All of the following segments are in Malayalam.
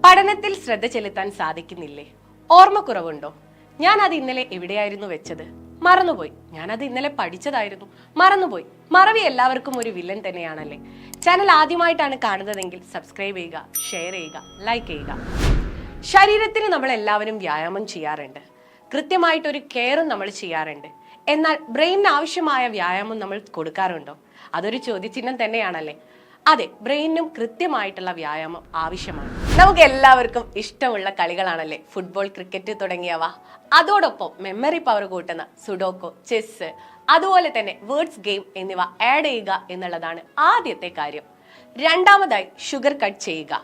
പഠനത്തിൽ ശ്രദ്ധ ചെലുത്താൻ സാധിക്കുന്നില്ലേ? ഓർമ്മക്കുറവുണ്ടോ? ഞാൻ അത് ഇന്നലെ എവിടെയായിരുന്നു വെച്ചത്? മറന്നുപോയി. ഞാനത് ഇന്നലെ പഠിച്ചതായിരുന്നു, മറന്നുപോയി. മറവി എല്ലാവർക്കും ഒരു വില്ലൻ തന്നെയാണല്ലേ. ചാനൽ ആദ്യമായിട്ടാണ് കാണുന്നതെങ്കിൽ സബ്സ്ക്രൈബ് ചെയ്യുക, ഷെയർ ചെയ്യുക, ലൈക്ക് ചെയ്യുക. ശരീരത്തിന് നമ്മൾ എല്ലാവരും വ്യായാമം ചെയ്യാറുണ്ട്, കൃത്യമായിട്ടൊരു കെയറും നമ്മൾ ചെയ്യാറുണ്ട്. എന്നാൽ ബ്രെയിനിന് ആവശ്യമായ വ്യായാമം നമ്മൾ കൊടുക്കാറുണ്ടോ? അതൊരു ചോദ്യചിഹ്നം തന്നെയാണല്ലേ. അതെ, ബ്രെയിനും കൃത്യമായിട്ടുള്ള വ്യായാമം ആവശ്യമാണ്. നമുക്ക് എല്ലാവർക്കും ഇഷ്ടമുള്ള കളികളാണല്ലേ ഫുട്ബോൾ, ക്രിക്കറ്റ് തുടങ്ങിയവ. അതോടൊപ്പം മെമ്മറി പവർ കൂട്ടുന്ന സുഡോക്കോ, ചെസ്, അതുപോലെ തന്നെ വേർഡ്സ് ഗെയിം എന്നിവ ആഡ് ചെയ്യുക എന്നുള്ളതാണ് ആദ്യത്തെ കാര്യം. രണ്ടാമതായി ഷുഗർ കട്ട് ചെയ്യുക.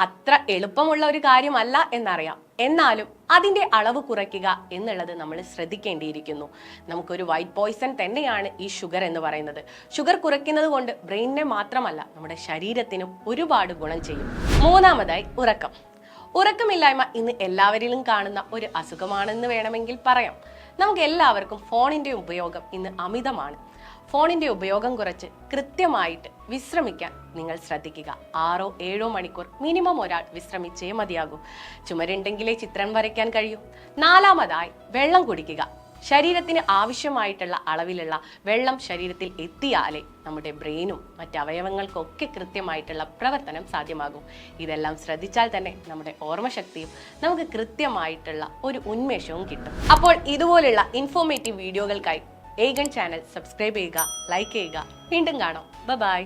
അത്ര എളുപ്പമുള്ള ഒരു കാര്യമല്ല എന്നറിയാം, എന്നാലും അതിന്റെ അളവ് കുറയ്ക്കുക എന്നുള്ളത് നമ്മൾ ശ്രദ്ധിക്കേണ്ടിയിരിക്കുന്നു. നമുക്കൊരു വൈറ്റ് പോയിസൺ തന്നെയാണ് ഈ ഷുഗർ എന്ന് പറയുന്നത്. ഷുഗർ കുറയ്ക്കുന്നത് കൊണ്ട് ബ്രെയിനിനെ മാത്രമല്ല നമ്മുടെ ശരീരത്തിനും ഒരുപാട് ഗുണം ചെയ്യും. മൂന്നാമതായി ഉറക്കം. ഉറക്കമില്ലായ്മ ഇന്ന് എല്ലാവരിലും കാണുന്ന ഒരു അസുഖമാണെന്ന് വേണമെങ്കിൽ പറയാം. നമുക്ക് എല്ലാവർക്കും ഫോണിന്റെ ഉപയോഗം ഇന്ന് അമിതമാണ്. ഫോണിന്റെ ഉപയോഗം കുറച്ച് കൃത്യമായിട്ട് വിശ്രമിക്കാൻ നിങ്ങൾ ശ്രദ്ധിക്കുക. 6-7 മണിക്കൂർ മിനിമം ഒരാൾ വിശ്രമിച്ചേ മതിയാകൂ. ചുമരുണ്ടെങ്കിലേ ചിത്രം വരയ്ക്കാൻ കഴിയൂ. നാലാമതായി വെള്ളം കുടിക്കുക. ശരീരത്തിന് ആവശ്യമായിട്ടുള്ള അളവിലുള്ള വെള്ളം ശരീരത്തിൽ എത്തിയാലേ നമ്മുടെ ബ്രെയിനും മറ്റ് അവയവങ്ങൾക്കൊക്കെ കൃത്യമായിട്ടുള്ള പ്രവർത്തനം സാധ്യമാകും. ഇതെല്ലാം ശ്രദ്ധിച്ചാൽ തന്നെ നമ്മുടെ ഓർമ്മശക്തിയും നമുക്ക് കൃത്യമായിട്ടുള്ള ഒരു ഉന്മേഷവും കിട്ടും. അപ്പോൾ ഇതുപോലുള്ള ഇൻഫോർമേറ്റീവ് വീഡിയോകൾക്കായി ഏഗൺ ചാനൽ സബ്സ്ക്രൈബ് ചെയ്യുക, ലൈക്ക് ചെയ്യുക. വീണ്ടും കാണാം. ബൈ.